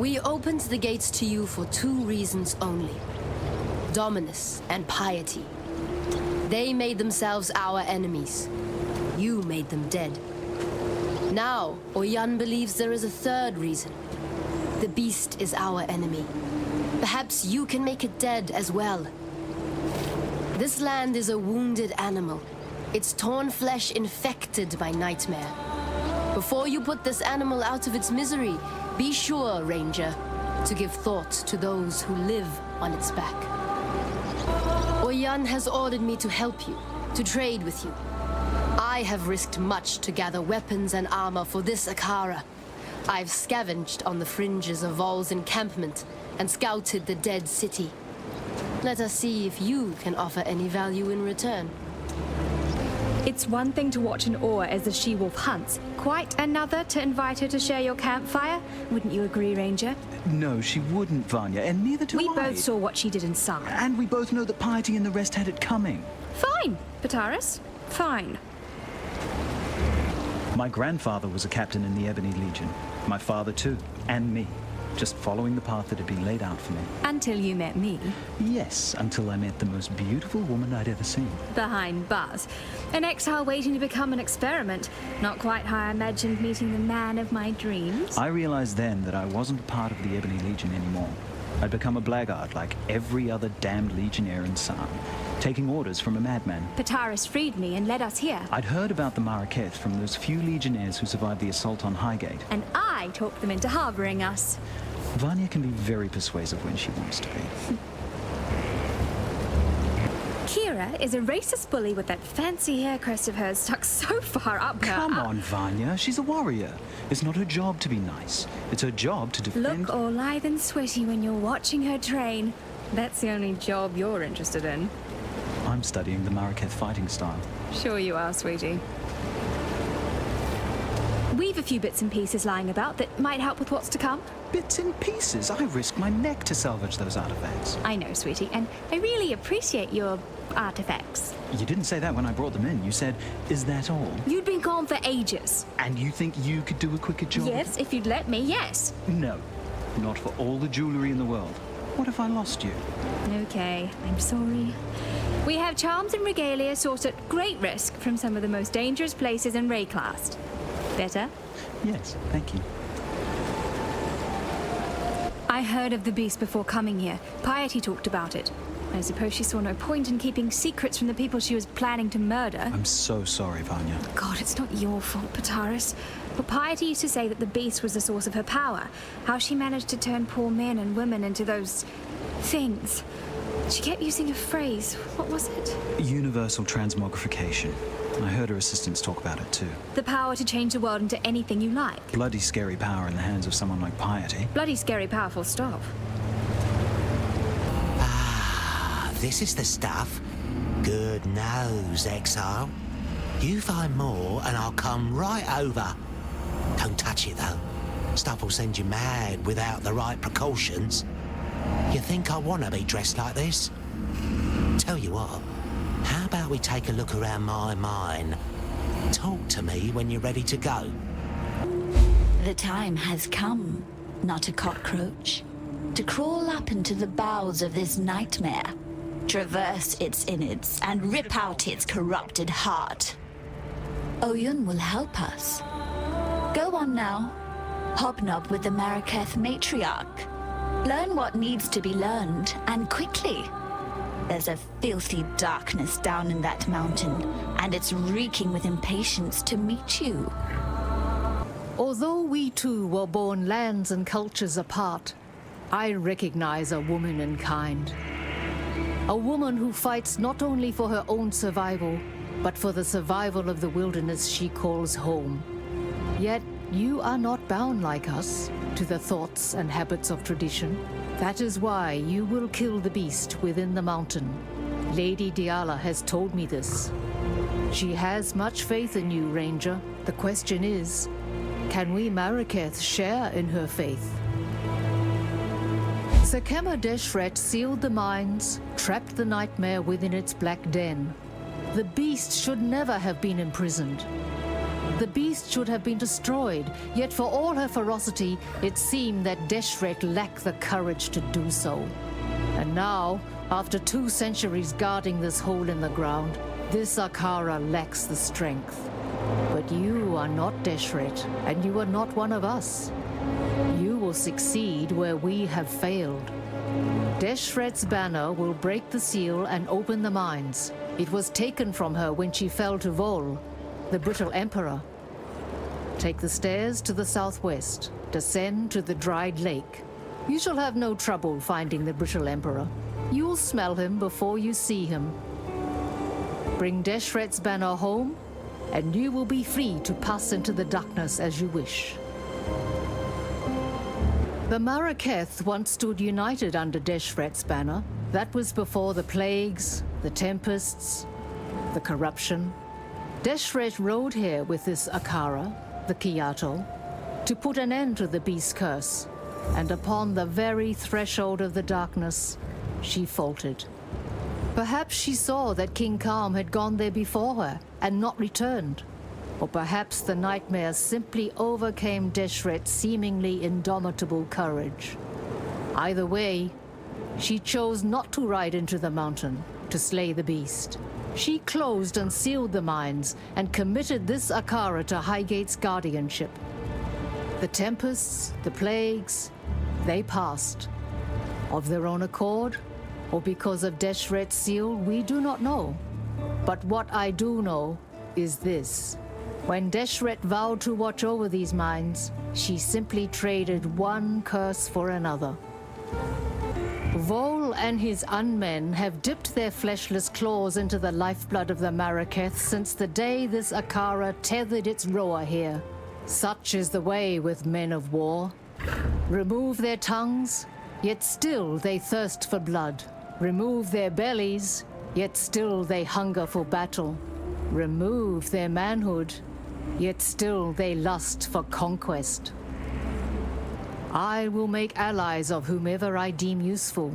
We opened the gates to you for 2 reasons only. Dominus and piety. They made themselves our enemies. You made them dead. Now, Oyan believes there is a 3rd reason. The beast is our enemy. Perhaps you can make it dead as well. This land is a wounded animal. Its torn flesh infected by nightmare. Before you put this animal out of its misery, be sure, Ranger, to give thought to those who live on its back. Oyan has ordered me to help you, to trade with you. I have risked much to gather weapons and armor for this Akara. I've scavenged on the fringes of Vol's encampment and scouted the dead city. Let us see if you can offer any value in return. It's one thing to watch in awe as the she-wolf hunts, quite another to invite her to share your campfire. Wouldn't you agree, Ranger? No, she wouldn't, Vanya, and neither do I. We both saw what she did inside. And we both know that Piety and the rest had it coming. Fine, Pataris. Fine. My grandfather was a captain in the Ebony Legion. My father too, and me. Just following the path that had been laid out for me. Until you met me. Yes, until I met the most beautiful woman I'd ever seen. Behind bars. An exile waiting to become an experiment. Not quite how I imagined meeting the man of my dreams. I realized then that I wasn't a part of the Ebony Legion anymore. I'd become a blackguard like every other damned legionnaire in Sam, taking orders from a madman. Pataris freed me and led us here. I'd heard about the Maraketh from those few legionnaires who survived the assault on Highgate. And I talked them into harboring us. Vanya can be very persuasive when she wants to be. Kira is a racist bully with that fancy hair crest of hers stuck so far up her... Come on, Vanya. She's a warrior. It's not her job to be nice. It's her job to defend... Look all lithe and sweaty when you're watching her train. That's the only job you're interested in. I'm studying the Maraketh fighting style. Sure you are, sweetie. We've a few bits and pieces lying about that might help with what's to come. Bits and pieces? I risked my neck to salvage those artifacts. I know, sweetie, and I really appreciate your artifacts. You didn't say that when I brought them in. You said, is that all? You'd been gone for ages. And you think you could do a quicker job? Yes, if you'd let me, yes. No, not for all the jewelry in the world. What if I lost you? Okay, I'm sorry. We have charms and regalia sourced at great risk from some of the most dangerous places in Rayclast. Better? Yes, thank you. I heard of the beast before coming here. Piety talked about it. I suppose she saw no point in keeping secrets from the people she was planning to murder. I'm so sorry, Vanya. God, it's not your fault, Pataris. But Piety used to say that the beast was the source of her power. How she managed to turn poor men and women into those... things. She kept using a phrase. What was it? Universal transmogrification. I heard her assistants talk about it too. The power to change the world into anything you like. Bloody scary power in the hands of someone like Piety. Bloody scary powerful stop. Ah, this is the stuff. Good nose, Exile. You find more and I'll come right over. Don't touch it though. Stuff will send you mad without the right precautions. You think I want to be dressed like this? Tell you what, how about we take a look around my mine? Talk to me when you're ready to go. The time has come, not a cockroach, to crawl up into the bowels of this nightmare, traverse its innards, and rip out its corrupted heart. Oyun will help us. Go on now, hobnob with the Maraketh matriarch. Learn what needs to be learned, and quickly. There's a filthy darkness down in that mountain, and it's reeking with impatience to meet you. Although we two were born lands and cultures apart, I recognize a woman in kind. A woman who fights not only for her own survival, but for the survival of the wilderness she calls home. Yet, you are not bound like us to the thoughts and habits of tradition. That is why you will kill the beast within the mountain. Lady Diala has told me this. She has much faith in you, Ranger. The question is, can we Maraketh share in her faith? Sekema Deshret sealed the mines, trapped the nightmare within its black den. The beast should never have been imprisoned. The beast should have been destroyed, yet for all her ferocity, it seemed that Deshret lacked the courage to do so. And now, after 2 centuries guarding this hole in the ground, this Akara lacks the strength. But you are not Deshret, and you are not one of us. You will succeed where we have failed. Deshret's banner will break the seal and open the mines. It was taken from her when she fell to Vol, the brittle emperor. Take the stairs to the southwest. Descend to the dried lake. You shall have no trouble finding the brittle emperor. You'll smell him before you see him. Bring Deshret's banner home, and you will be free to pass into the darkness as you wish. The Maraketh once stood united under Deshret's banner. That was before the plagues, the tempests, the corruption. Deshret rode here with this Akara, the Kiato, to put an end to the beast curse, and upon the very threshold of the darkness, she faltered. Perhaps she saw that King Kalm had gone there before her and not returned. Or perhaps the nightmare simply overcame Deshret's seemingly indomitable courage. Either way, she chose not to ride into the mountain to slay the beast. She closed and sealed the mines and committed this Akara to Highgate's guardianship. The tempests, the plagues, they passed. Of their own accord, or because of Deshret's seal, we do not know. But what I do know is this. When Deshret vowed to watch over these mines, she simply traded one curse for another. Vol and his unmen have dipped their fleshless claws into the lifeblood of the Maraketh since the day this Akara tethered its roer here. Such is the way with men of war. Remove their tongues, yet still they thirst for blood. Remove their bellies, yet still they hunger for battle. Remove their manhood, yet still they lust for conquest. I will make allies of whomever I deem useful.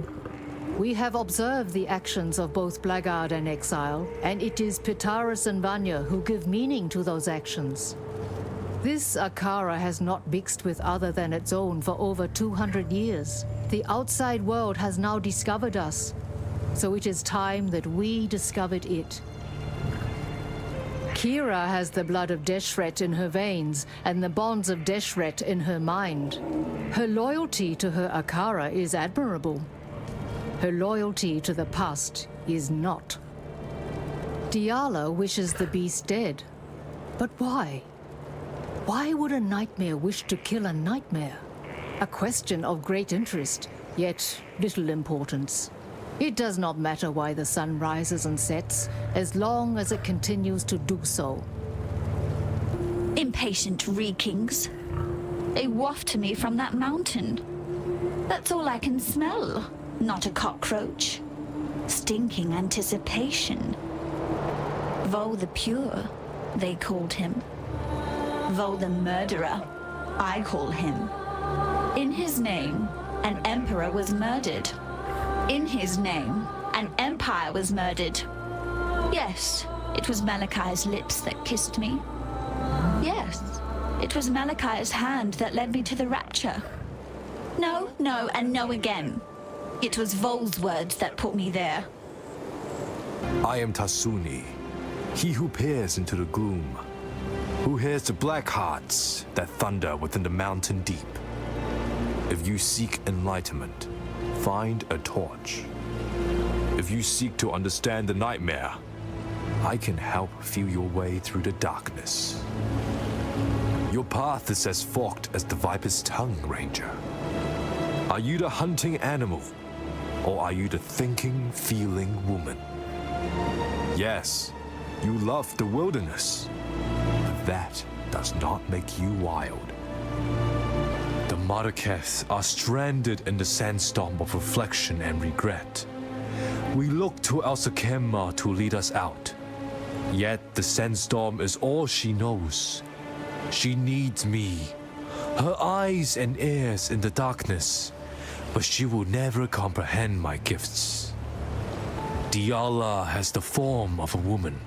We have observed the actions of both Blackguard and Exile, and it is Pitaris and Vanya who give meaning to those actions. This Akara has not mixed with other than its own for over 200 years. The outside world has now discovered us, so it is time that we discovered it. Kira has the blood of Deshret in her veins and the bonds of Deshret in her mind. Her loyalty to her Akara is admirable. Her loyalty to the past is not. Diala wishes the beast dead. But why? Why would a nightmare wish to kill a nightmare? A question of great interest, yet little importance. It does not matter why the sun rises and sets, as long as it continues to do so. Impatient reekings. They waft to me from that mountain. That's all I can smell, not a cockroach. Stinking anticipation. Vol the Pure, they called him. Vol the Murderer, I call him. In his name, an emperor was murdered. In his name, an empire was murdered. Yes, it was Malachi's lips that kissed me. Yes, it was Malachi's hand that led me to the rapture. No, no, and no again. It was Vol's words that put me there. I am Tasuni, he who peers into the gloom, who hears the black hearts that thunder within the mountain deep. If you seek enlightenment, find a torch. If you seek to understand the nightmare, I can help feel your way through the darkness. Your path is as forked as the viper's tongue, Ranger. Are you the hunting animal, or are you the thinking, feeling woman? Yes, you love the wilderness, but that does not make you wild. The Maraketh are stranded in the sandstorm of reflection and regret. We look to Al-Sakemma to lead us out. Yet the sandstorm is all she knows. She needs me, her eyes and ears in the darkness, but she will never comprehend my gifts. Diala has the form of a woman,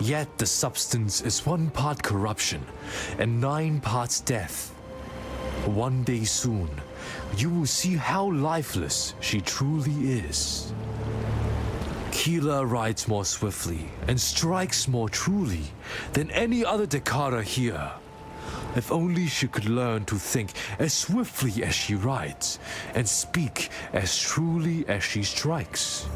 Yet the substance is 1 part corruption and 9 parts death. One day soon, you will see how lifeless she truly is. Keela rides more swiftly and strikes more truly than any other Dekara here. If only she could learn to think as swiftly as she rides and speak as truly as she strikes.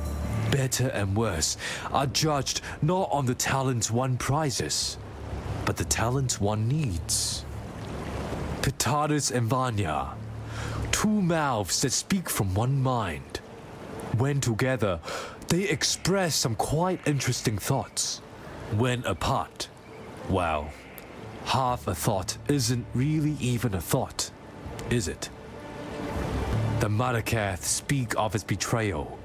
Better and worse are judged not on the talents one prizes, but the talents one needs. Pitaris and Vanya, 2 mouths that speak from one mind. When together, they express some quite interesting thoughts. When apart, well, half a thought isn't really even a thought, is it? The Malachi speak of his betrayal,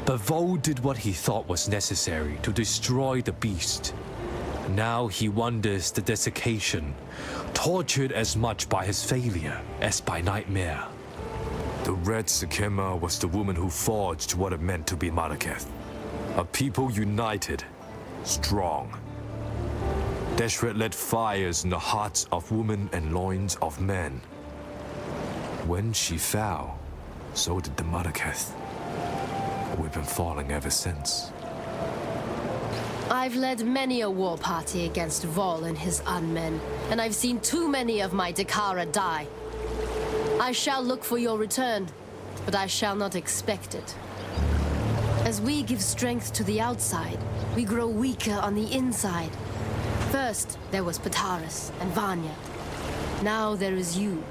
but Vo did what he thought was necessary to destroy the beast. Now he wonders the desiccation, tortured as much by his failure as by nightmare. The Red Sikema was the woman who forged what it meant to be Malachi. A people united, strong. Deshret lit fires in the hearts of women and loins of men. When she fell, so did the Malachi. We've been falling ever since. I've led many a war party against Vol and his unmen, and I've seen too many of my Dekara die. I shall look for your return, but I shall not expect it. As we give strength to the outside, we grow weaker on the inside. First, there was Pitaris and Vanya. Now there is you.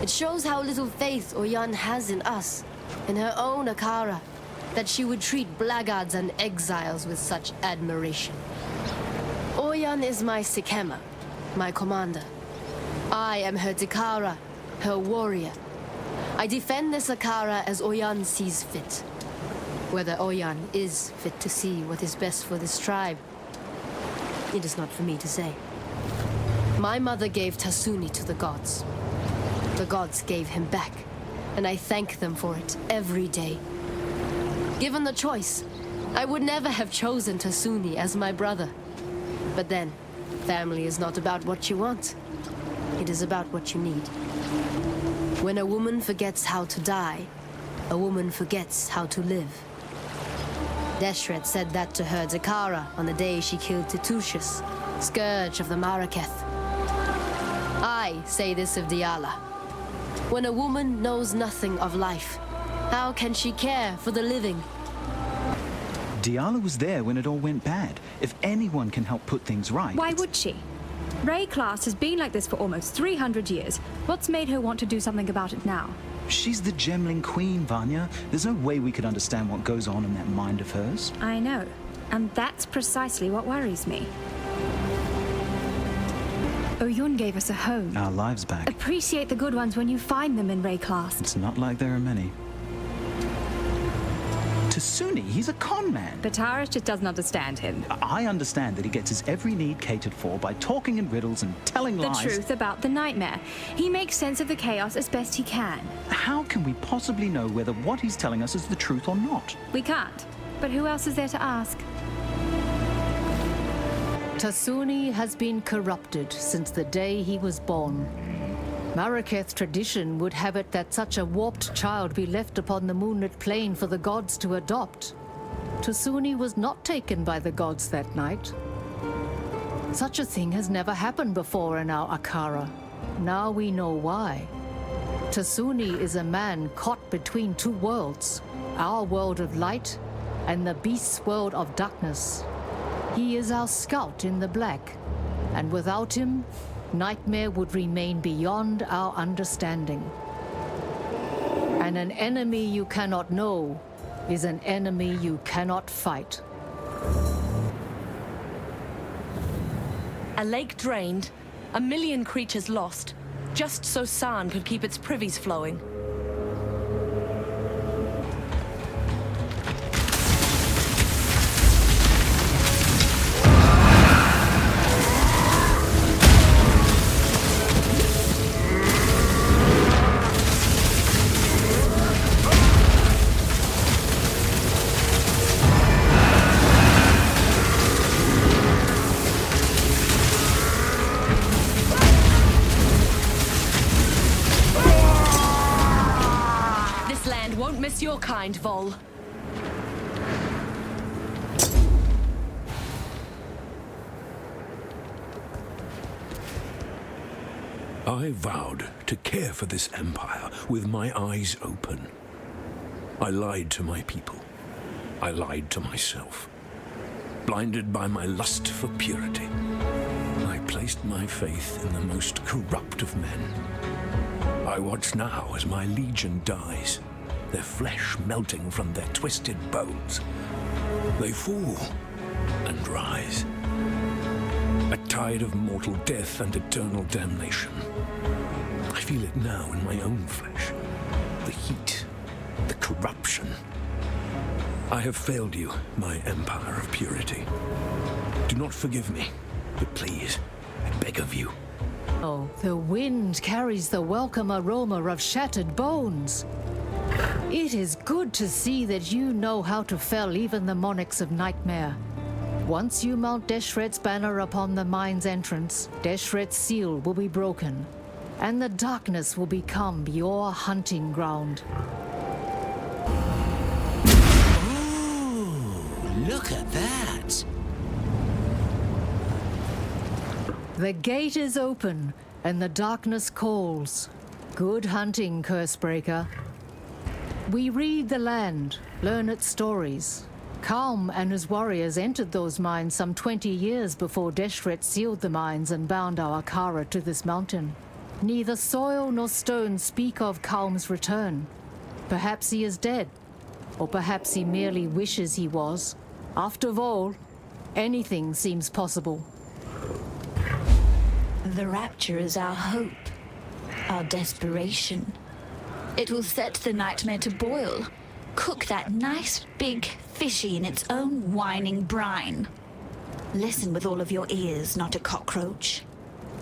It shows how little faith Oyan has in us, in her own Akara, that she would treat blackguards and exiles with such admiration. Oyan is my Sikema, my commander. I am her Dekara, her warrior. I defend this Akara as Oyan sees fit. Whether Oyan is fit to see what is best for this tribe, it is not for me to say. My mother gave Tasuni to the gods. The gods gave him back, and I thank them for it every day. Given the choice, I would never have chosen Tasuni as my brother. But then, family is not about what you want. It is about what you need. When a woman forgets how to die, a woman forgets how to live. Deshret said that to her Dekara on the day she killed Titusius, scourge of the Maraketh. I say this of Diala. When a woman knows nothing of life, how can she care for the living? Diala was there when it all went bad. If anyone can help put things right... Why would she? Ray class has been like this for almost 300 years. What's made her want to do something about it now? She's the Gemling queen, Vanya. There's no way we could understand what goes on in that mind of hers. I know. And that's precisely what worries me. Oyun gave us a home. Our lives back. Appreciate the good ones when you find them in Ray class. It's not like there are many. Tasuni, he's a con man. Pitaris just doesn't understand him. I understand that he gets his every need catered for by talking in riddles and telling lies. The truth about the nightmare. He makes sense of the chaos as best he can. How can we possibly know whether what he's telling us is the truth or not? We can't. But who else is there to ask? Tasuni has been corrupted since the day he was born. Maraketh tradition would have it that such a warped child be left upon the moonlit plain for the gods to adopt. Tasuni was not taken by the gods that night. Such a thing has never happened before in our Akara. Now we know why. Tasuni is a man caught between 2 worlds, our world of light and the beast's world of darkness. He is our scout in the black, and without him, Nightmare would remain beyond our understanding. And an enemy you cannot know is an enemy you cannot fight. A lake drained, 1 million creatures lost, just so San could keep its privies flowing. miss your kind, Vol. I vowed to care for this empire with my eyes open. I lied to my people. I lied to myself. Blinded by my lust for purity, I placed my faith in the most corrupt of men. I watch now as my legion dies, their flesh melting from their twisted bones. They fall and rise. A tide of mortal death and eternal damnation. I feel it now in my own flesh. The heat, the corruption. I have failed you, my empire of purity. Do not forgive me, but please, I beg of you. Oh, the wind carries the welcome aroma of shattered bones. It is good to see that you know how to fell even the monarchs of Nightmare. Once you mount Deshret's banner upon the mine's entrance, Deshret's seal will be broken, and the darkness will become your hunting ground. Ooh, look at that! The gate is open, and the darkness calls. Good hunting, Cursebreaker. We read the land, learn its stories. Kalm and his warriors entered those mines some 20 years before Deshret sealed the mines and bound our Kara to this mountain. Neither soil nor stone speak of Kalm's return. Perhaps he is dead, or perhaps he merely wishes he was. After all, anything seems possible. The rapture is our hope, our desperation. It will set the nightmare to boil, cook that nice big fishy in its own whining brine. Listen with all of your ears, not a cockroach.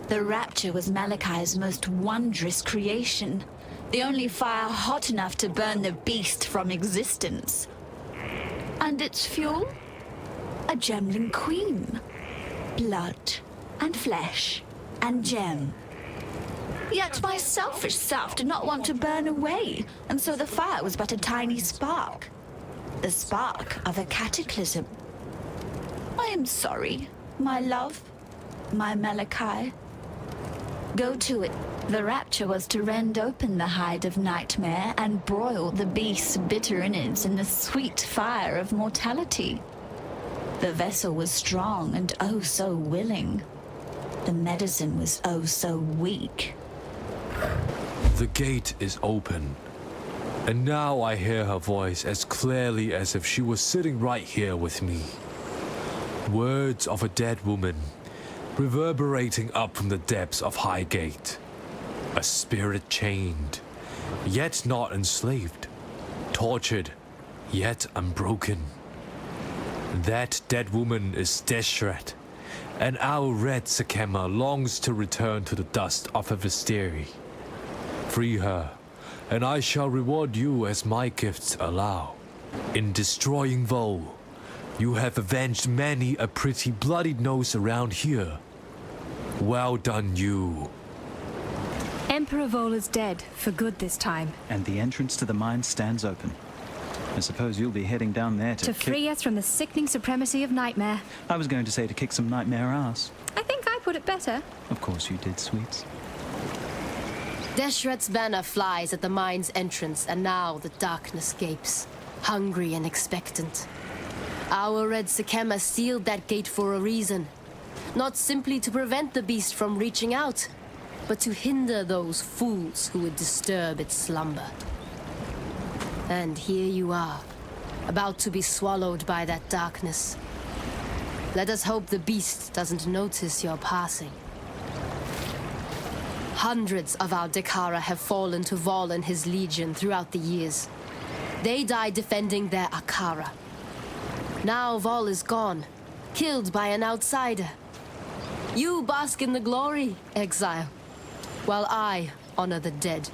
The rapture was Malachi's most wondrous creation, the only fire hot enough to burn the beast from existence. And its fuel? A Gemling queen. Blood and flesh and gem. Yet my selfish self did not want to burn away, and so the fire was but a tiny spark. The spark of a cataclysm. I am sorry, my love, my Malachi. Go to it. The rapture was to rend open the hide of Nightmare and broil the beast's bitter innards in the sweet fire of mortality. The vessel was strong and oh so willing. The medicine was oh so weak. The gate is open, and now I hear her voice as clearly as if she was sitting right here with me. Words of a dead woman, reverberating up from the depths of Highgate. A spirit chained, yet not enslaved. Tortured, yet unbroken. That dead woman is Deshret, and our red Sakema longs to return to the dust of her Visteri. Free her, and I shall reward you as my gifts allow. In destroying Vol, you have avenged many a pretty bloodied nose around here. Well done, you. Emperor Vol is dead, for good this time. And the entrance to the mine stands open. I suppose you'll be heading down there To free us from the sickening supremacy of Nightmare. I was going to say to kick some Nightmare ass. I think I put it better. Of course you did, sweets. Deshret's banner flies at the mine's entrance, and now the darkness gapes, hungry and expectant. Our red Sakema sealed that gate for a reason. Not simply to prevent the beast from reaching out, but to hinder those fools who would disturb its slumber. And here you are, about to be swallowed by that darkness. Let us hope the beast doesn't notice your passing. Hundreds of our Dekara have fallen to Vol and his legion throughout the years. They died defending their Akara. Now Vol is gone, killed by an outsider. You bask in the glory, Exile, while I honor the dead.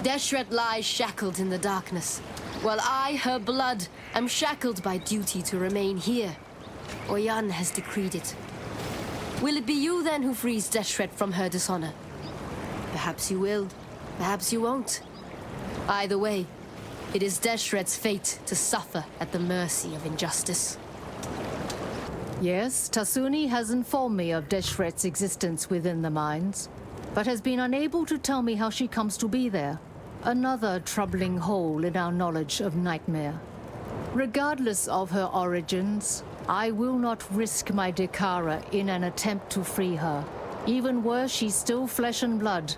Deshret lies shackled in the darkness, while I, her blood, am shackled by duty to remain here. Oyan has decreed it. Will it be you then who frees Deshret from her dishonor? Perhaps you will, perhaps you won't. Either way, it is Deshret's fate to suffer at the mercy of injustice. Yes, Tasuni has informed me of Deshret's existence within the mines, but has been unable to tell me how she comes to be there. Another troubling hole in our knowledge of Nightmare. Regardless of her origins, I will not risk my Dekara in an attempt to free her. Even were she still flesh and blood,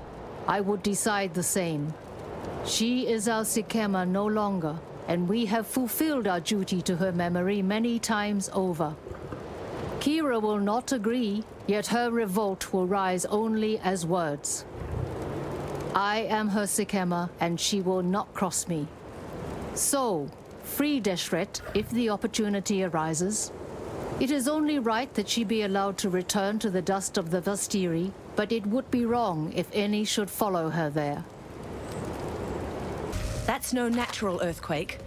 I would decide the same. She is our Sikema no longer, and we have fulfilled our duty to her memory many times over. Kira will not agree, yet her revolt will rise only as words. I am her Sikema, and she will not cross me. So, free Deshret if the opportunity arises. It is only right that she be allowed to return to the dust of the Vastiri, but it would be wrong if any should follow her there. That's no natural earthquake.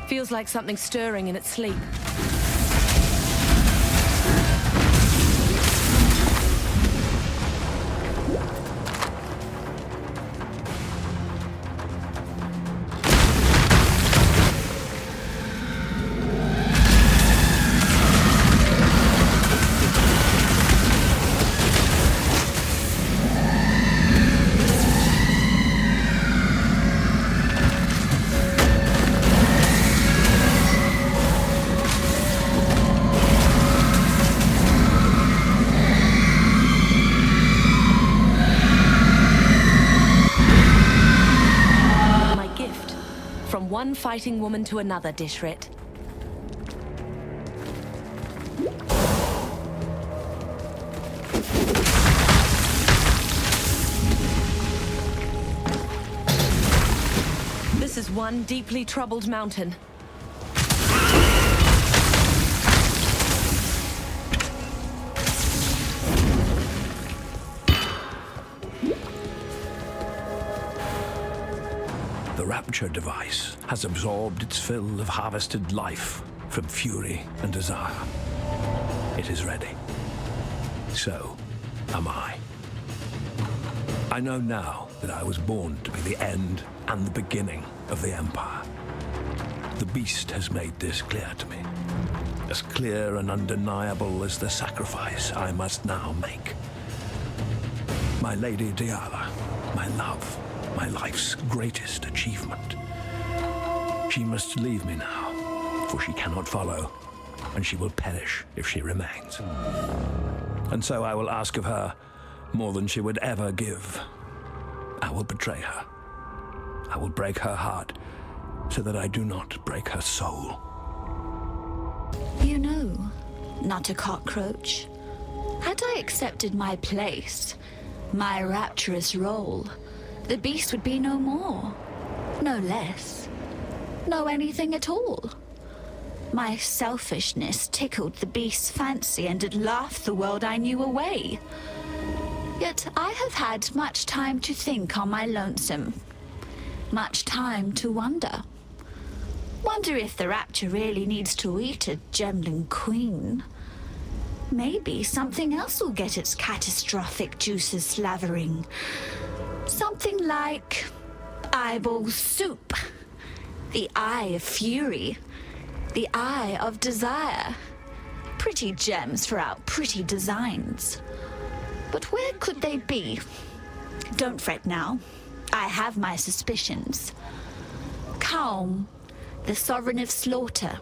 Feels like something stirring in its sleep. One fighting woman to another, Deshret. This is one deeply troubled mountain. The Rapture device has absorbed its fill of harvested life from fury and desire. It is ready. So am I. I know now that I was born to be the end and the beginning of the Empire. The Beast has made this clear to me. As clear and undeniable as the sacrifice I must now make. My Lady Diala, my love, my life's greatest achievement. She must leave me now, for she cannot follow, and she will perish if she remains. And so I will ask of her more than she would ever give. I will betray her. I will break her heart, so that I do not break her soul. You know, not a cockroach. Had I accepted my place, my rapturous role, the Beast would be no more, no less, no anything at all. My selfishness tickled the Beast's fancy and it laughed the world I knew away. Yet I have had much time to think on my lonesome, much time to wonder. Wonder if the Rapture really needs to eat a Gemling queen. Maybe something else will get its catastrophic juices slavering. Something like eyeball soup, the eye of fury, the eye of desire. Pretty gems for our pretty designs. But where could they be? Don't fret now. I have my suspicions. Calm, the sovereign of slaughter.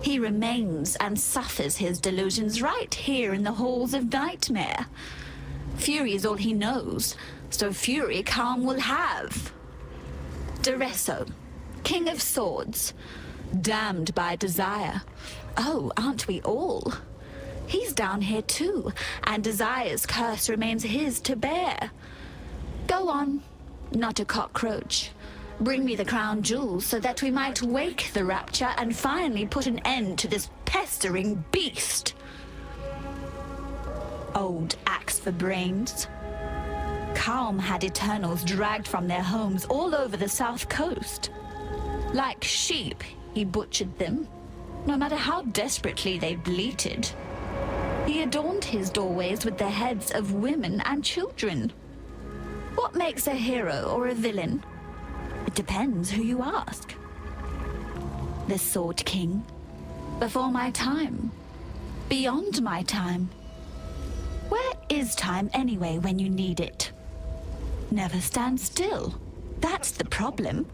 He remains and suffers his delusions right here in the halls of Nightmare. Fury is all he knows, so fury Calm will have. Deresso, king of swords, damned by desire. Oh, aren't we all? He's down here too, and desire's curse remains his to bear. Go on, not a cockroach. Bring me the crown jewels so that we might wake the Rapture and finally put an end to this pestering beast. Old axe for brains. Calm had Eternals dragged from their homes all over the south coast. Like sheep, he butchered them, no matter how desperately they bleated. He adorned his doorways with the heads of women and children. What makes a hero or a villain? It depends who you ask. The Sword King. Before my time. Beyond my time. Where is time anyway when you need it? Never stand still. That's the problem.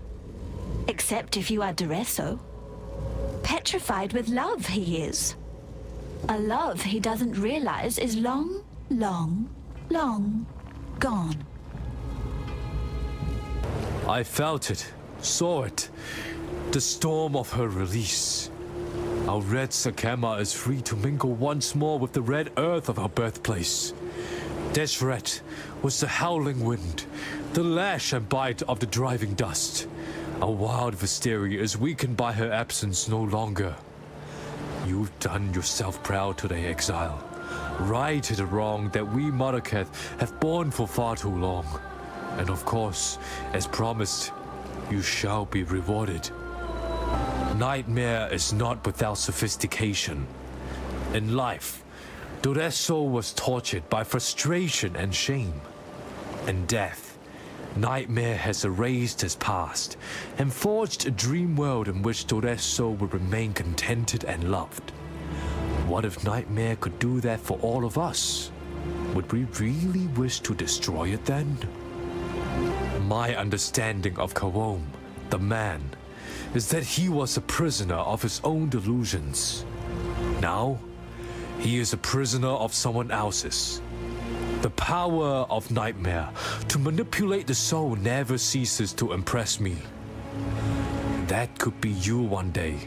Except if you are Dureso. Petrified with love he is. A love he doesn't realize is long, long, long gone. I felt it, saw it. The storm of her release. Our red Sakema is free to mingle once more with the red earth of our birthplace. Deshret was the howling wind, the lash and bite of the driving dust. Our wild Visteria is weakened by her absence no longer. You've done yourself proud today, Exile. Righted a wrong that we Malachi have borne for far too long. And of course, as promised, you shall be rewarded. Nightmare is not without sophistication. In life, Dureso was tortured by frustration and shame. In death, Nightmare has erased his past and forged a dream world in which Dureso will remain contented and loved. What if Nightmare could do that for all of us? Would we really wish to destroy it then? My understanding of Kawom, the man, is that he was a prisoner of his own delusions. Now, he is a prisoner of someone else's. The power of Nightmare to manipulate the soul never ceases to impress me. That could be you one day,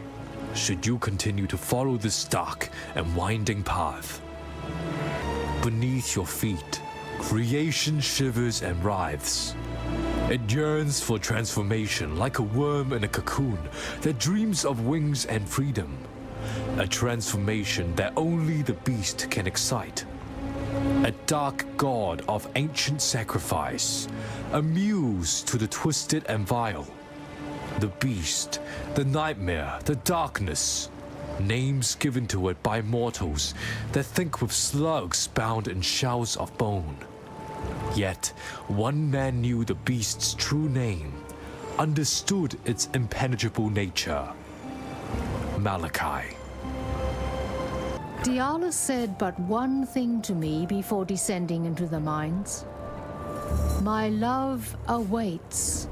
should you continue to follow this dark and winding path. Beneath your feet, creation shivers and writhes. It yearns for transformation like a worm in a cocoon that dreams of wings and freedom. A transformation that only the beast can excite. A dark god of ancient sacrifice, a muse to the twisted and vile. The beast, the nightmare, the darkness. Names given to it by mortals that think with slugs bound in shells of bone. Yet, one man knew the beast's true name, understood its impenetrable nature. Malachi. Diala said but one thing to me before descending into the mines. My love awaits.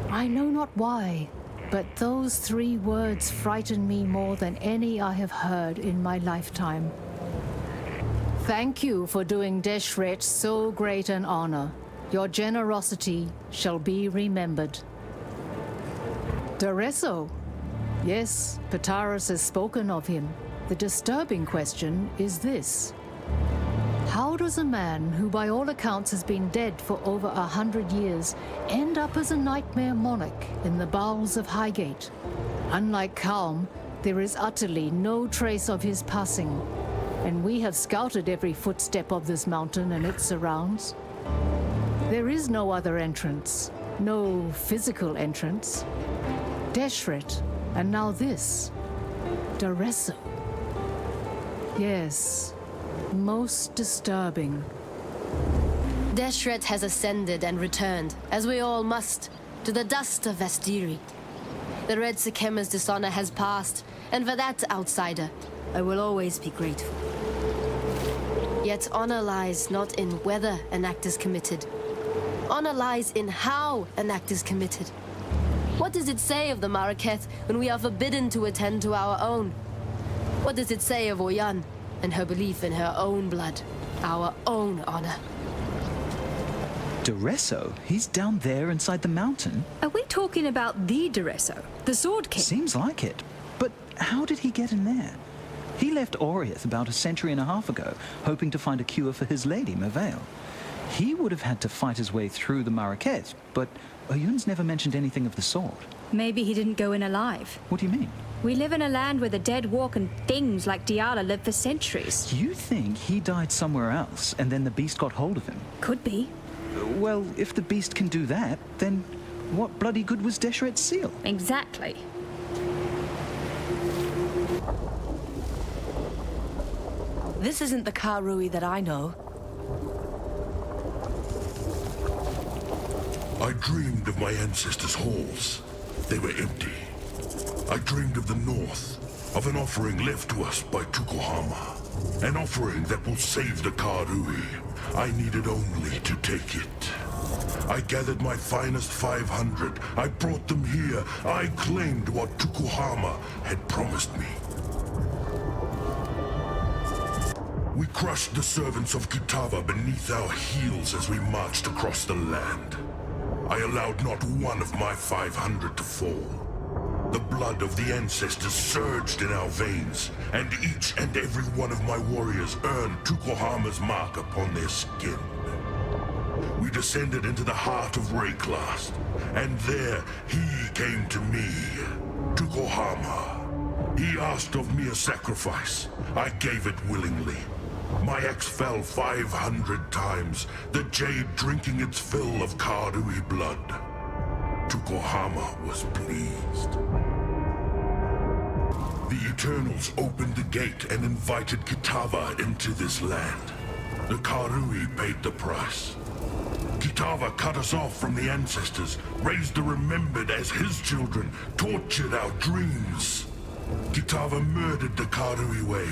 I know not why, but those 3 words frighten me more than any I have heard in my lifetime. Thank you for doing Deshret so great an honor. Your generosity shall be remembered. Dureso. Yes, Pataris has spoken of him. The disturbing question is this. How does a man who by all accounts has been dead for over 100 years end up as a nightmare monarch in the bowels of Highgate? Unlike Calm, there is utterly no trace of his passing, and we have scouted every footstep of this mountain and its surrounds. There is no other entrance, no physical entrance. Deshret, and now this. Dureso. Yes, most disturbing. Deshret has ascended and returned, as we all must, to the dust of Vastiri. The Red Sakema's dishonor has passed, and for that, outsider, I will always be grateful. Yet honor lies not in whether an act is committed. Honor lies in how an act is committed. What does it say of the Maraketh when we are forbidden to attend to our own? What does it say of Oyan and her belief in her own blood, our own honor? Dureso? He's down there inside the mountain? Are we talking about the Dureso, the Sword King? Seems like it. But how did he get in there? He left Oriath about a century and a half ago, hoping to find a cure for his lady, Merveil. He would have had to fight his way through the Maraketh, but Oyun's never mentioned anything of the sort. Maybe he didn't go in alive. What do you mean? We live in a land where the dead walk and things like Diala live for centuries. You think he died somewhere else, and then the beast got hold of him? Could be. Well, if the beast can do that, then what bloody good was Deshret's seal? Exactly. This isn't the Karui that I know. I dreamed of my ancestors' halls. They were empty. I dreamed of the north, of an offering left to us by Tukohama. An offering that will save the Karui. I needed only to take it. I gathered my finest 500. I brought them here. I claimed what Tukohama had promised me. We crushed the servants of Kitava beneath our heels as we marched across the land. I allowed not one of my 500 to fall. The blood of the ancestors surged in our veins, and each and every one of my warriors earned Tukohama's mark upon their skin. We descended into the heart of Rayclast, and there he came to me, Tukohama. He asked of me a sacrifice. I gave it willingly. My axe fell 500 times, the jade drinking its fill of Karui blood. Tukohama was pleased. The Eternals opened the gate and invited Kitava into this land. The Karui paid the price. Kitava cut us off from the ancestors, raised the remembered as his children, tortured our dreams. Kitava murdered the Karui way.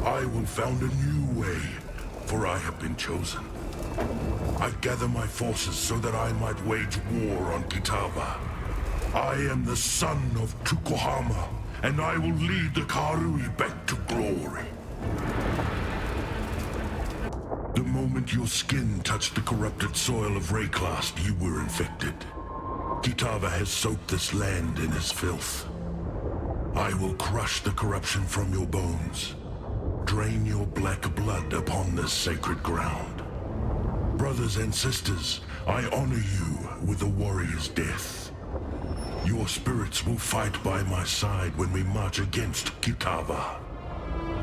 I will found a new way, for I have been chosen. I gather my forces so that I might wage war on Kitava. I am the son of Tukohama, and I will lead the Karui back to glory. The moment your skin touched the corrupted soil of Rayclast, you were infected. Kitava has soaked this land in his filth. I will crush the corruption from your bones. Drain your black blood upon this sacred ground. Brothers and sisters, I honor you with a warrior's death. Your spirits will fight by my side when we march against Kitava.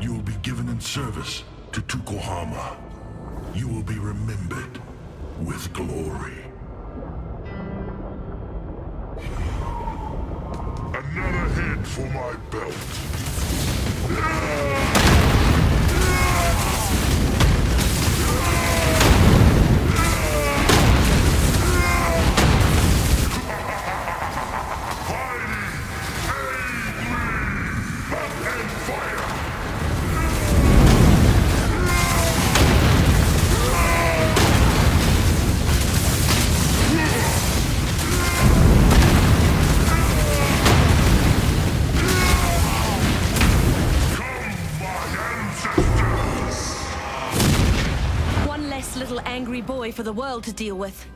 You will be given in service to Tukohama. You will be remembered with glory. Another head for my belt. Little angry boy for the world to deal with.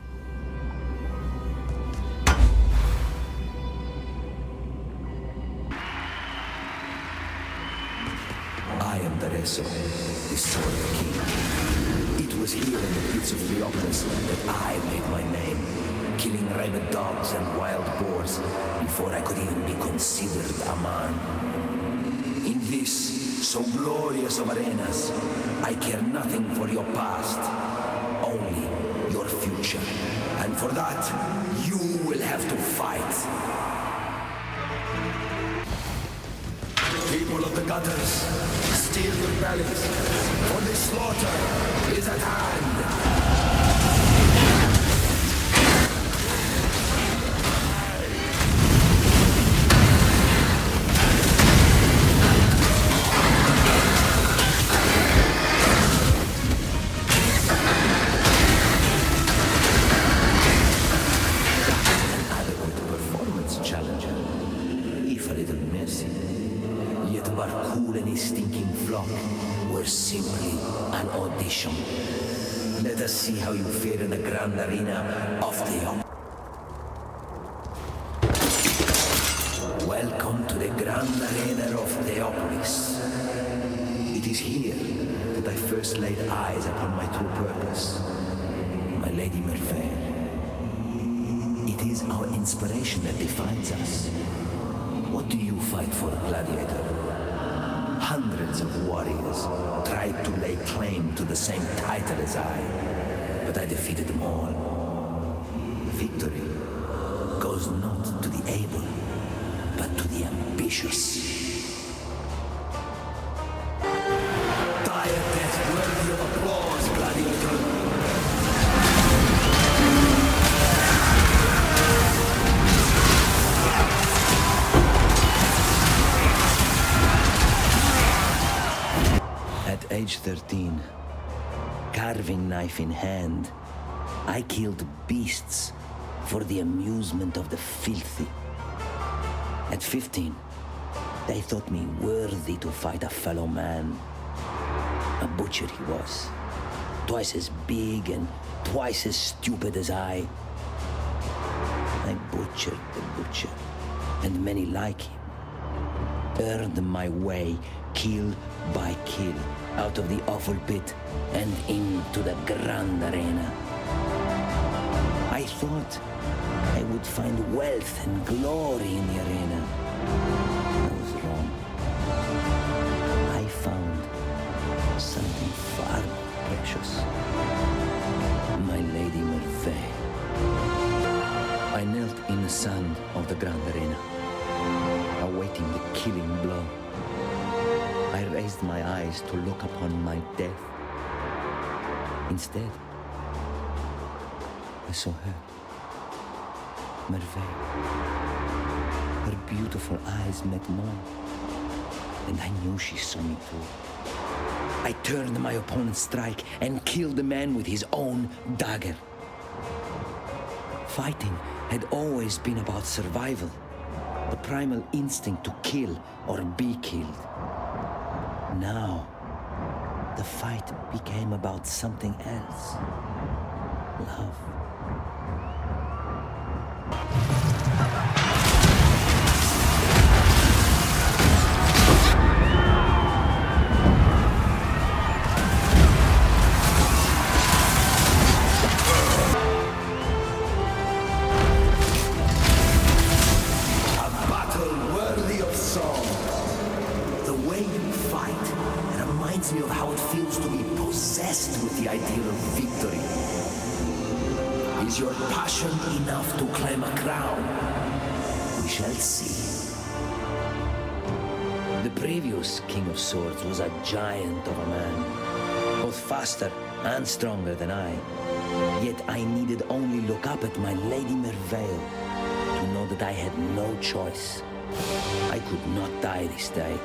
I am the Reso, the sword king. It was here in the pits of Leopolis that I made my name, killing rabid dogs and wild boars before I could even be considered a man. In this, so glorious of arenas, I care nothing for your past, only your future. And for that, you will have to fight. People of the gutters, steel your bellies, for the slaughter is at hand. Simply an audition. Let us see how you fare in the grand arena of the Welcome to the grand arena of Theopolis. It is here that I first laid eyes upon my true purpose, my Lady Merveille. It is our inspiration that defines us. What do you fight for, gladiator? Hundreds of warriors tried to lay claim to the same title as I, but I defeated them all. Victory goes not to the able, but to the ambitious. Die carving knife in hand, I killed beasts for the amusement of the filthy. At 15, they thought me worthy to fight a fellow man. A butcher he was, twice as big and twice as stupid as I. I butchered the butcher, and many like him. Earned my way, kill by kill, out of the awful pit and into the grand arena. I thought I would find wealth and glory in the arena. I was wrong. I found something far more precious. My Lady Merveille. I knelt in the sand of the grand arena, awaiting the killing blow. I raised my eyes to look upon my death. Instead, I saw her, Merveille. Her beautiful eyes met mine, and I knew she saw me too. I turned my opponent's strike and killed the man with his own dagger. Fighting had always been about survival, the primal instinct to kill or be killed. Now, the fight became about something else. Love. Me of how it feels to be possessed with the ideal of victory. Is your passion enough to claim a crown? We shall see. The previous King of Swords was a giant of a man, both faster and stronger than I. Yet I needed only look up at my Lady Merveille to know that I had no choice. I could not die this day.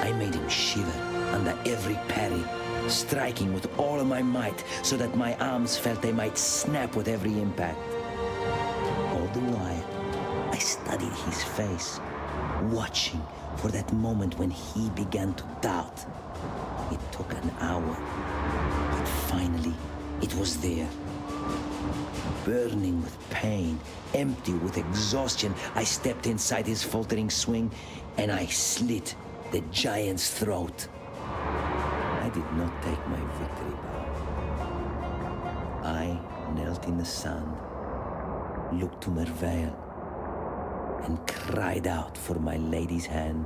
I made him shiver under every parry, striking with all of my might so that my arms felt they might snap with every impact. All the while, I studied his face, watching for that moment when he began to doubt. It took an hour, but finally it was there. Burning with pain, empty with exhaustion, I stepped inside his faltering swing and I slit the giant's throat. I did not take my victory bow. I knelt in the sand, looked to Merveille, and cried out for my lady's hand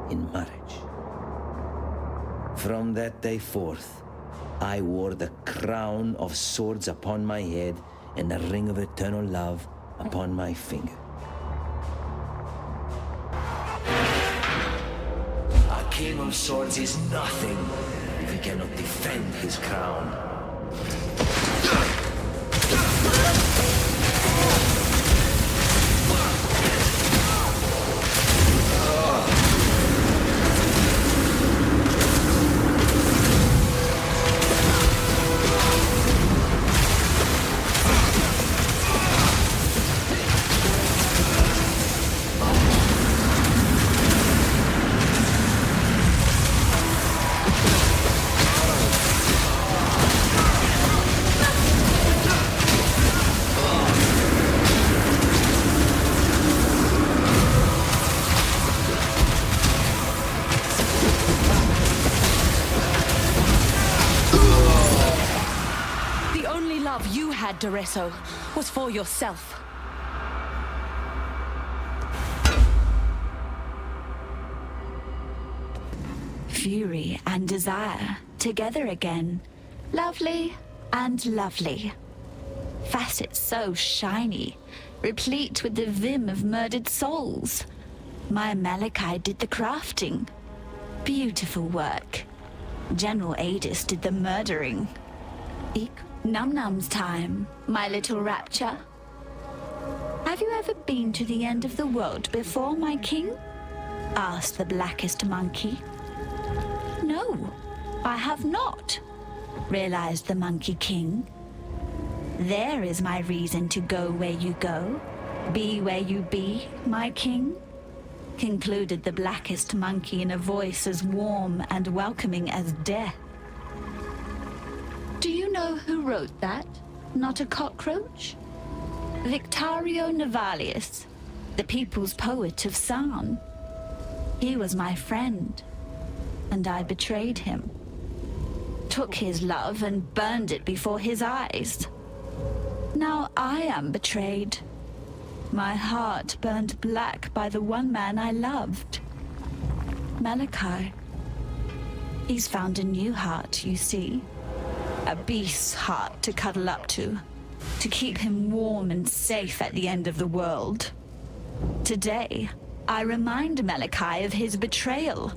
in marriage. From that day forth, I wore the crown of swords upon my head and the ring of eternal love upon my finger. A king of swords is nothing if he cannot defend his crown. D'Oresso was for yourself. Fury and desire together again. Lovely and lovely. Facets so shiny, replete with the vim of murdered souls. My Malachi did the crafting. Beautiful work. General Adis did the murdering. Num-num's time, my little rapture. Have you ever been to the end of the world before, my king? Asked the blackest monkey. No, I have not, realized the Monkey King. There is my reason to go where you go, be where you be, my king, concluded the blackest monkey in a voice as warm and welcoming as death. Do you know who wrote that? Not a cockroach? Victario Navalius, the people's poet of Sarn. He was my friend, and I betrayed him. Took his love and burned it before his eyes. Now I am betrayed. My heart burned black by the one man I loved. Malachi. He's found a new heart, you see. A beast's heart to cuddle up to keep him warm and safe at the end of the world. Today, I remind Malachi of his betrayal.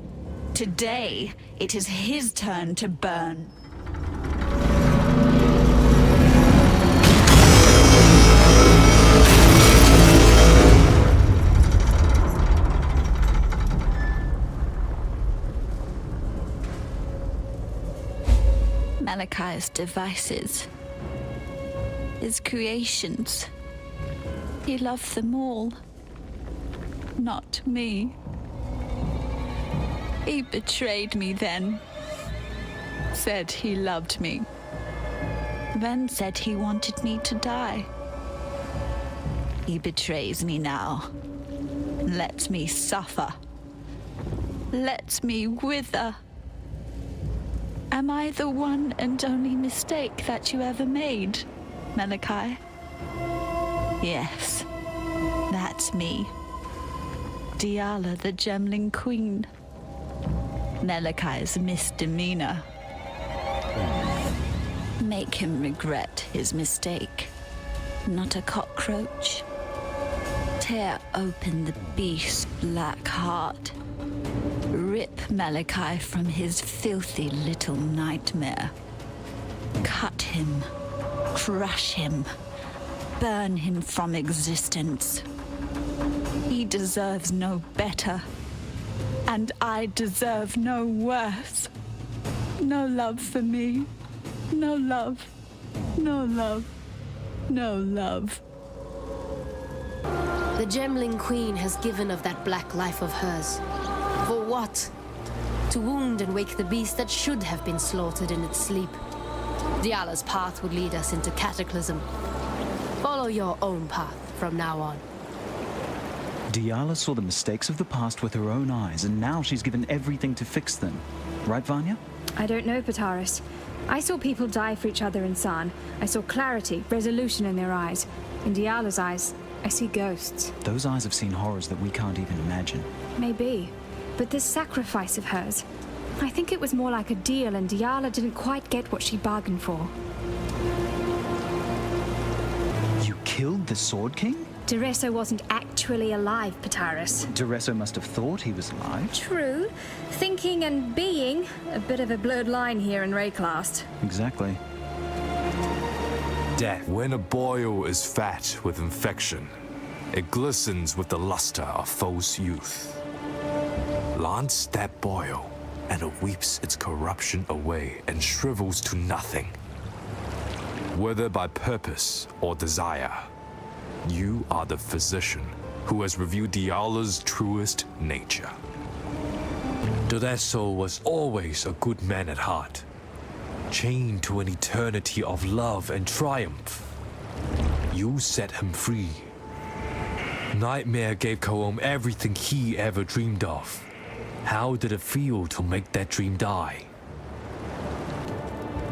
Today, it is his turn to burn. Malachi's devices, his creations. He loved them all. Not me. He betrayed me then. Said he loved me. Then said he wanted me to die. He betrays me now. Lets me suffer. Lets me wither. Am I the one and only mistake that you ever made, Malachi? Yes, that's me. Diala, the Gemling Queen. Malachi's misdemeanor. Make him regret his mistake. Not a cockroach. Tear open the beast's black heart. Rip Malachi from his filthy little nightmare. Cut him. Crush him. Burn him from existence. He deserves no better. And I deserve no worse. No love for me. No love. No love. No love. The Gemling Queen has given of that black life of hers. For what? To wound and wake the beast that should have been slaughtered in its sleep. Diala's path would lead us into cataclysm. Follow your own path from now on. Diala saw the mistakes of the past with her own eyes, and now she's given everything to fix them. Right, Vanya? I don't know, Pataris. I saw people die for each other in Sarn. I saw clarity, resolution in their eyes. In Diala's eyes, I see ghosts. Those eyes have seen horrors that we can't even imagine. Maybe. But this sacrifice of hers, I think it was more like a deal, and Diala didn't quite get what she bargained for. You killed the Sword King? Duresso wasn't actually alive, Pataris. Duresso must have thought he was alive. True. Thinking and being, a bit of a blurred line here in Rayclast. Exactly. Death. When a boil is fat with infection, it glistens with the luster of false youth. Lance that boil, and it weeps its corruption away and shrivels to nothing. Whether by purpose or desire, you are the physician who has revealed Diala's truest nature. Duresso was always a good man at heart, chained to an eternity of love and triumph. You set him free. Nightmare gave Kaom everything he ever dreamed of. How did it feel to make that dream die?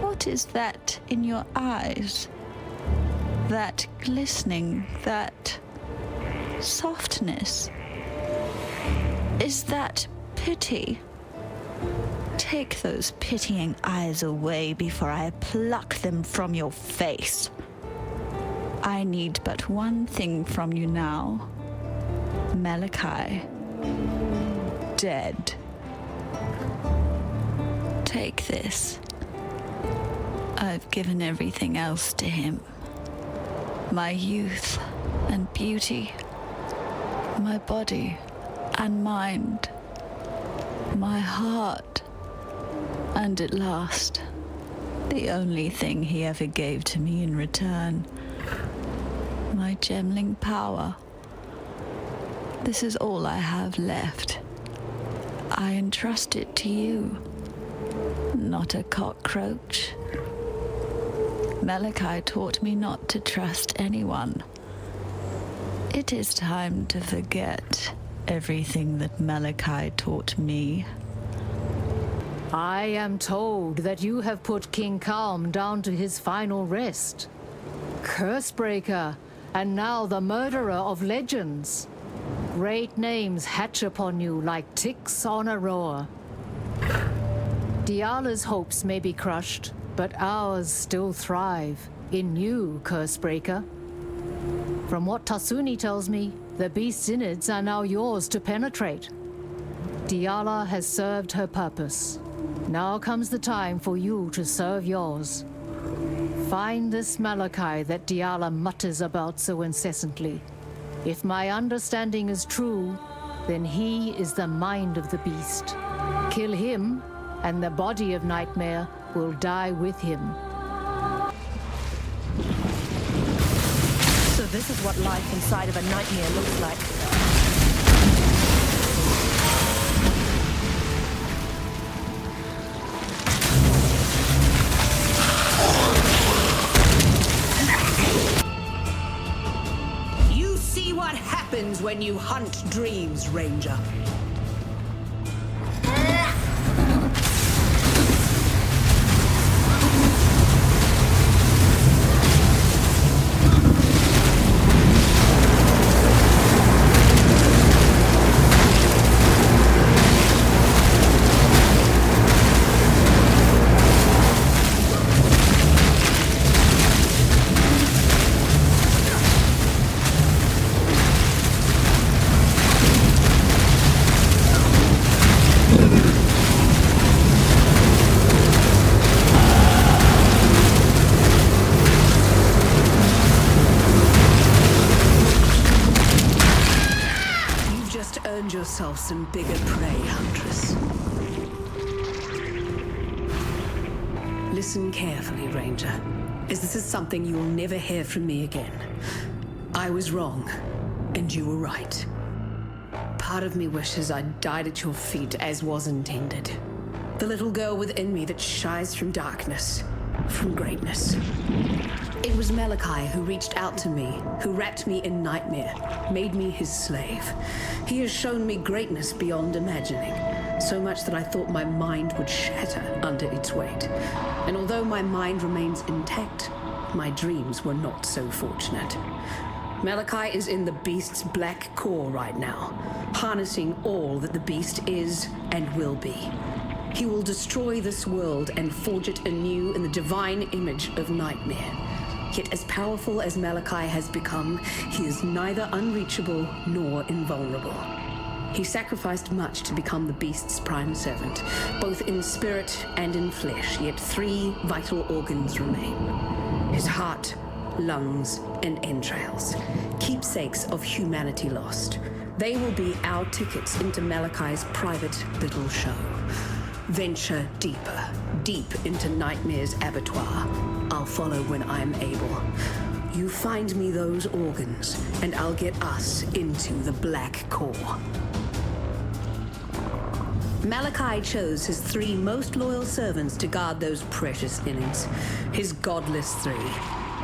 What is that in your eyes? That glistening, that softness. Is that pity? Take those pitying eyes away before I pluck them from your face. I need but one thing from you now. Malachi. Dead. Take this. I've given everything else to him. My youth and beauty, my body and mind, my heart, and at last, The only thing he ever gave to me in return. My Gemling power. This is all I have left. I entrust it to you. Not a cockroach. Malachi taught me not to trust anyone. It is time to forget everything that Malachi taught me. I am told that you have put King Calm down to his final rest. Cursebreaker, and now the murderer of legends. Great names hatch upon you like ticks on a roar. Diala's hopes may be crushed, but ours still thrive in you, Cursebreaker. From what Tasuni tells me, the beast's innards are now yours to penetrate. Diala has served her purpose. Now comes the time for you to serve yours. Find this Malachi that Diala mutters about so incessantly. If my understanding is true, then he is the mind of the beast. Kill him, and the body of Nightmare will die with him. So this is what life inside of a nightmare looks like. You see what happens when you hunt dreams, Ranger. Yourself some bigger prey, Huntress. Listen carefully, Ranger, as this is something you will never hear from me again. I was wrong, and you were right. Part of me wishes I'd died at your feet as was intended. The little girl within me that shies from darkness, from greatness. It was Malachi who reached out to me, who wrapped me in nightmare, made me his slave. He has shown me greatness beyond imagining, so much that I thought my mind would shatter under its weight. And although my mind remains intact, my dreams were not so fortunate. Malachi is in the beast's black core right now, harnessing all that the beast is and will be. He will destroy this world and forge it anew in the divine image of Nightmare. Yet as powerful as Malachi has become, he is neither unreachable nor invulnerable. He sacrificed much to become the beast's prime servant, both in spirit and in flesh, yet 3 vital organs remain. His heart, lungs, and entrails, keepsakes of humanity lost. They will be our tickets into Malachi's private little show. Venture deeper, deep into Nightmare's abattoir. I'll follow when I'm able. You find me those organs, and I'll get us into the black core. Malachi chose his 3 most loyal servants to guard those precious innards. His godless 3.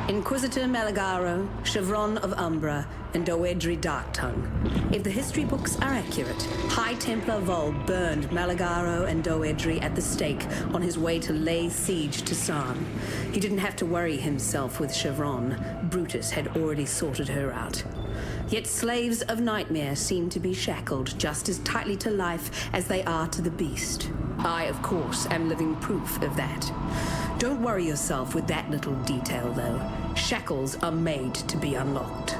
Inquisitor Malagaro, Chevron of Umbra, and Doedri Darktongue. If the history books are accurate, High Templar Vol burned Malagaro and Doedri at the stake on his way to lay siege to Sarn. He didn't have to worry himself with Chevron. Brutus had already sorted her out. Yet slaves of Nightmare seem to be shackled just as tightly to life as they are to the beast. I, of course, am living proof of that. Don't worry yourself with that little detail, though. Shackles are made to be unlocked.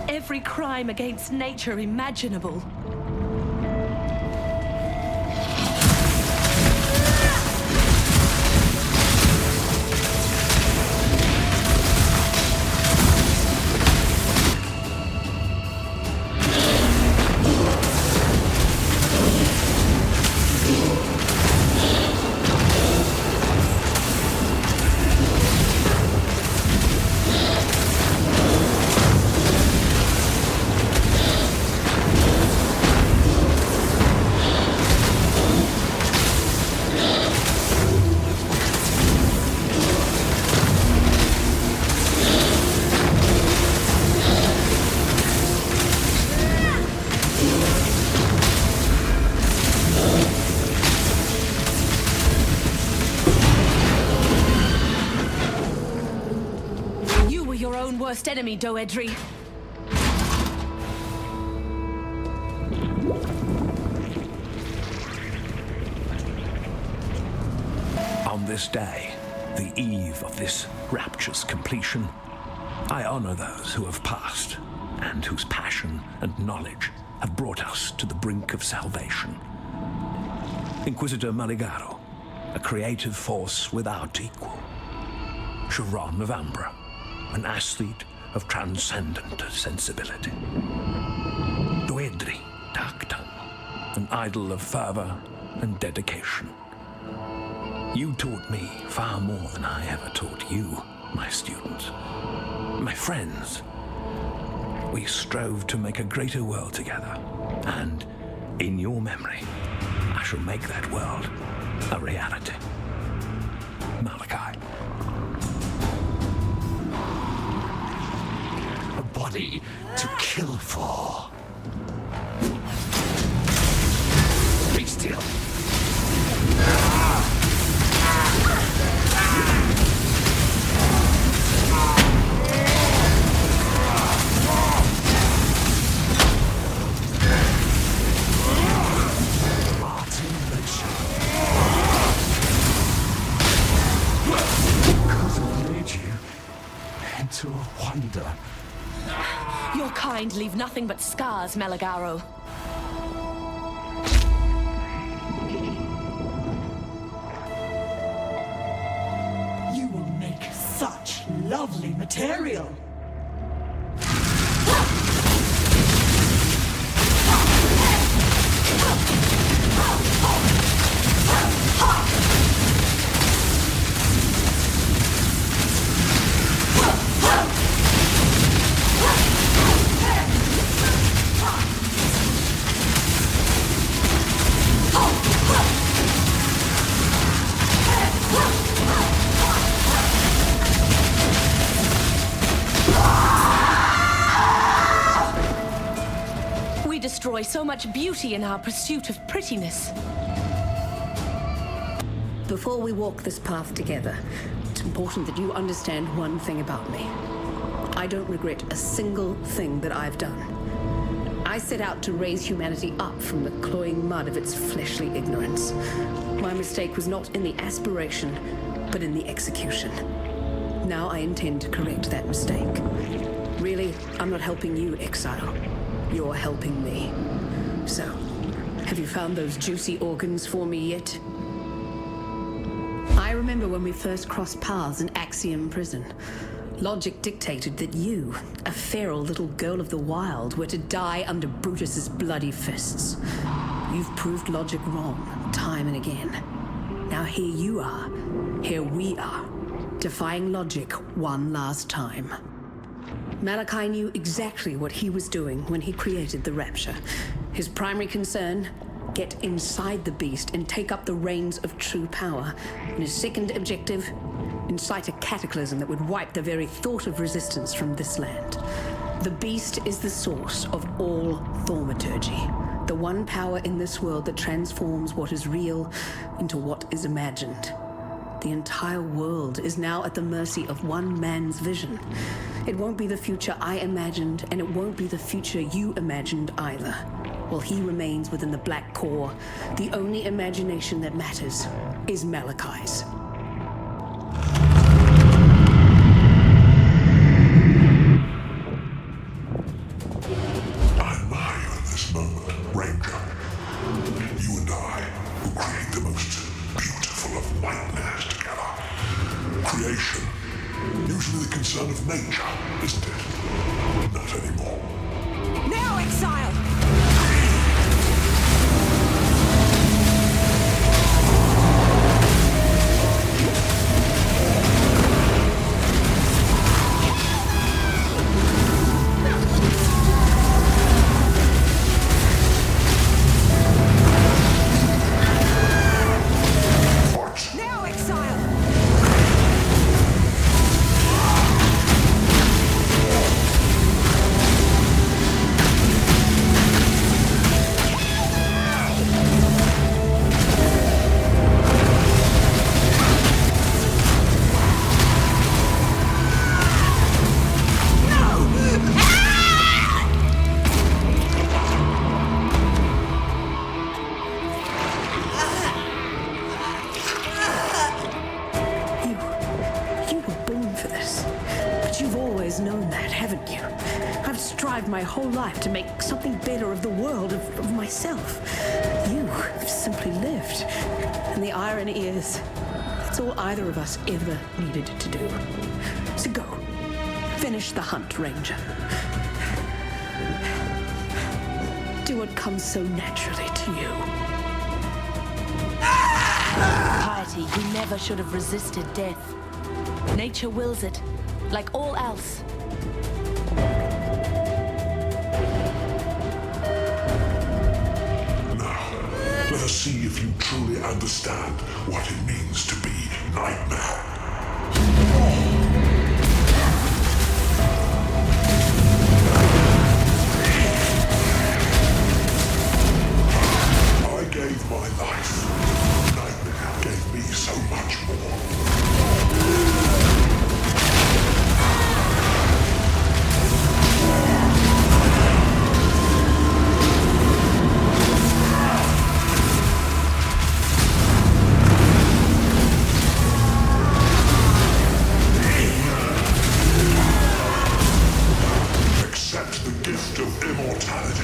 Every crime against nature imaginable. worst enemy, Doedri. On this day, the eve of this rapture's completion, I honor those who have passed and whose passion and knowledge have brought us to the brink of salvation. Inquisitor Maligaro, a creative force without equal. Chiron of Ambra, an athlete of transcendent sensibility. Doedri Darktongue, an idol of fervor and dedication. You taught me far more than I ever taught you, my students. My friends, we strove to make a greater world together, and in your memory, I shall make that world a reality. Malachi. A body to kill for. Be still. To a wonder. Your kind leave nothing but scars, Malagaro. You will make such lovely material. Destroy so much beauty in our pursuit of prettiness. Before we walk this path together, it's important that you understand one thing about me. I don't regret a single thing that I've done. I set out to raise humanity up from the cloying mud of its fleshly ignorance. My mistake was not in the aspiration, but in the execution. Now I intend to correct that mistake. Really, I'm not helping you, Exile. You're helping me. So, have you found those juicy organs for me yet? I remember when we first crossed paths in Axiom Prison. Logic dictated that you, a feral little girl of the wild, were to die under Brutus's bloody fists. You've proved logic wrong, time and again. Now here you are, here we are, defying logic one last time. Malachi knew exactly what he was doing when he created the Rapture. His primary concern, get inside the beast and take up the reins of true power. And his second objective, incite a cataclysm that would wipe the very thought of resistance from this land. The beast is the source of all thaumaturgy, the one power in this world that transforms what is real into what is imagined. The entire world is now at the mercy of one man's vision. It won't be the future I imagined, and it won't be the future you imagined either. While he remains within the Black Core, the only imagination that matters is Malachi's. I admire you in this moment, Ranger. You and I will create the most beautiful of nightmares together. Creation. Usually the concern of nature, isn't it? Not anymore. Now, Exile! haven't you? I've strived my whole life to make something better of the world, of myself. You have simply lived. And the irony is, it's all either of us ever needed to do. So go. Finish the hunt, Ranger. Do what comes so naturally to you. Piety, he never should have resisted death. Nature wills it, like all else. Now, let us see if you truly understand what it means to be Nightmare. I gave my life. Nightmare gave me so much more. Accept the gift of immortality.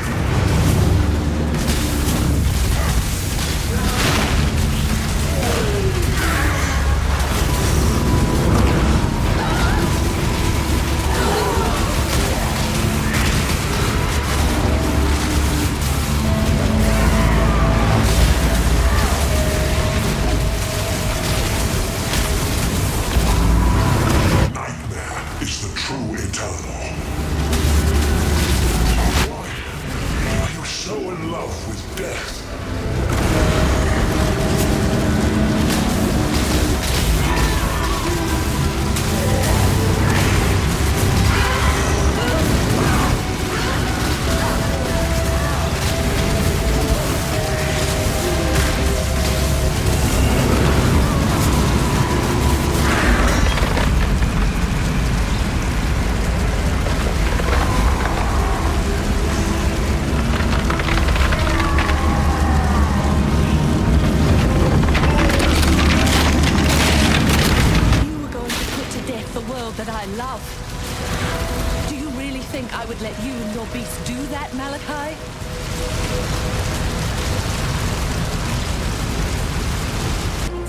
I would let you and your beast do that, Malachi?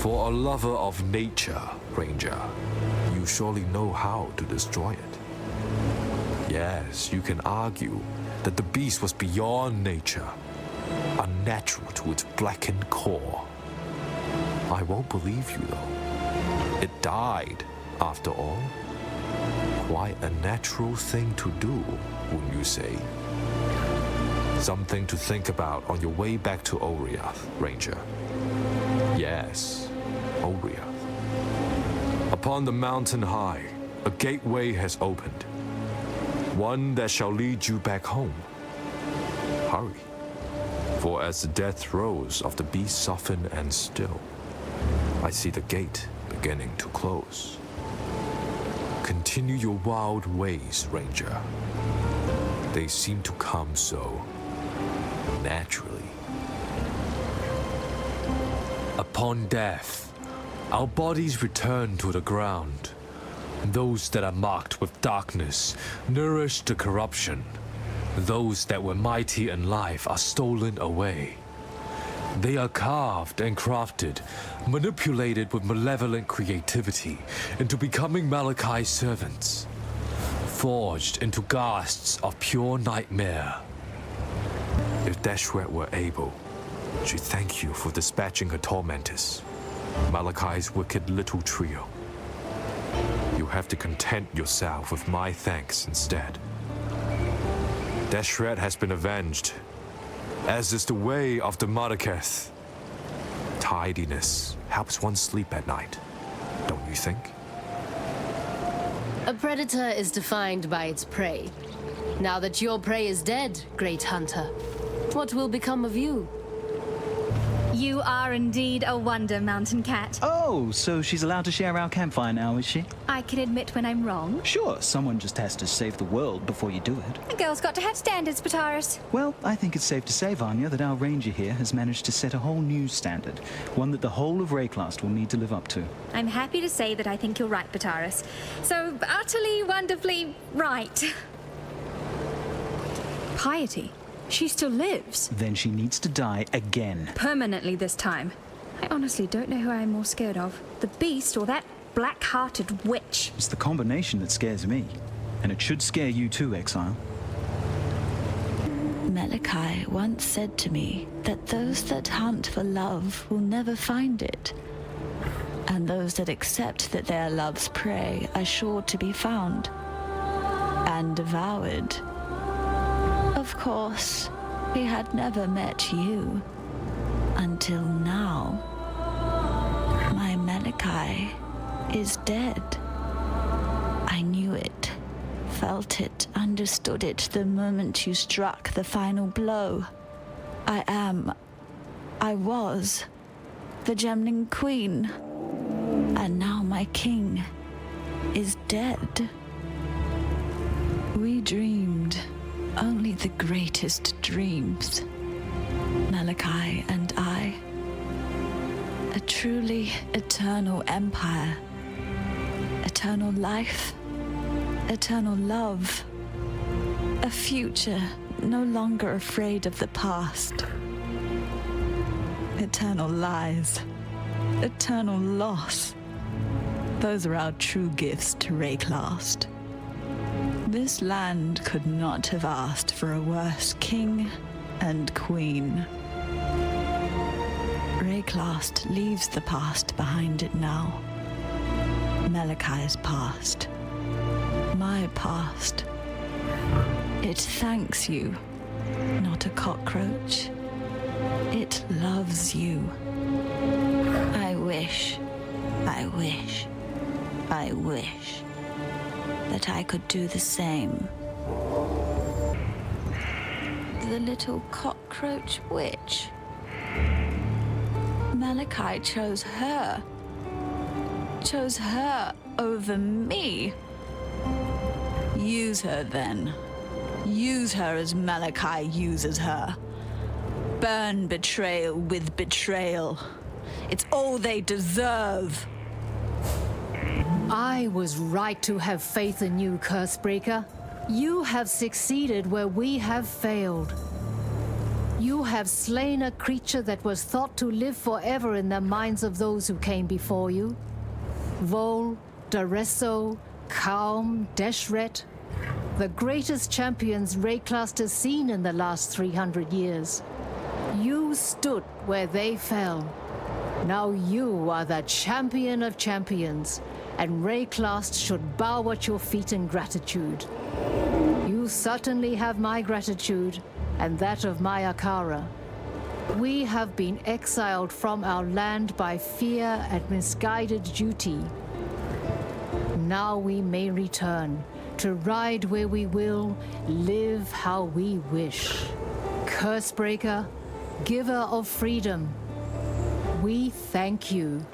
For a lover of nature, Ranger, you surely know how to destroy it. Yes, you can argue that the beast was beyond nature, unnatural to its blackened core. I won't believe you, though. It died, after all. Quite a natural thing to do, wouldn't you say? Something to think about on your way back to Oriath, Ranger. Yes, Oriath. Upon the mountain high, a gateway has opened. One that shall lead you back home. Hurry, for as the death throes of the beast soften and still, I see the gate beginning to close. Continue your wild ways, Ranger. They seem to come so naturally. Upon death, our bodies return to the ground. Those that are marked with darkness nourish the corruption. Those that were mighty in life are stolen away. They are carved and crafted, manipulated with malevolent creativity into becoming Malachi's servants, forged into ghasts of pure nightmare. If Deshret were able, she'd thank you for dispatching her tormentors, Malachi's wicked little trio. You have to content yourself with my thanks instead. Deshret has been avenged, as is the way of the Marraketh. Tidiness helps one sleep at night, don't you think? A predator is defined by its prey. Now that your prey is dead, great hunter, what will become of you? You are indeed a wonder, Mountain Cat. Oh, so she's allowed to share our campfire now, is she? I can admit when I'm wrong. Sure, someone just has to save the world before you do it. A girl's got to have standards, Pataris. Well, I think it's safe to say, Vanya, that our ranger here has managed to set a whole new standard, one that the whole of Rayclast will need to live up to. I'm happy to say that I think you're right, Pataris. So utterly, wonderfully right. Piety? She still lives. Then she needs to die again. Permanently this time. I honestly don't know who I'm more scared of. The beast or that black-hearted witch. It's the combination that scares me. And it should scare you too, Exile. Malachi once said to me that those that hunt for love will never find it. And those that accept that they are love's prey are sure to be found and devoured. Of course, he had never met you until now. My Malachi is dead. I knew it, felt it, understood it the moment you struck the final blow. I was the Gemling Queen, and now my king is dead. We dreamed only the greatest dreams, Malachi and I. A truly eternal empire, eternal life, eternal love, a future no longer afraid of the past, eternal lies, eternal loss. Those are our true gifts to Rayclast. This land could not have asked for a worse king and queen. Rayclast leaves the past behind it now. Malachi's past. My past. It thanks you, not a cockroach. It loves you. I wish that I could do the same. The little cockroach witch. Malachi chose her over me. Use her then. Use her as Malachi uses her. Burn betrayal with betrayal. It's all they deserve. I was right to have faith in you, Cursebreaker. You have succeeded where we have failed. You have slain a creature that was thought to live forever in the minds of those who came before you. Vol, Daresso, Kaum, Deshret, the greatest champions Rayclast has seen in the last 300 years. You stood where they fell. Now you are the champion of champions, and Rayclast should bow at your feet in gratitude. You certainly have my gratitude, and that of my Akara. We have been exiled from our land by fear and misguided duty. Now we may return, to ride where we will, live how we wish. Cursebreaker, giver of freedom, we thank you.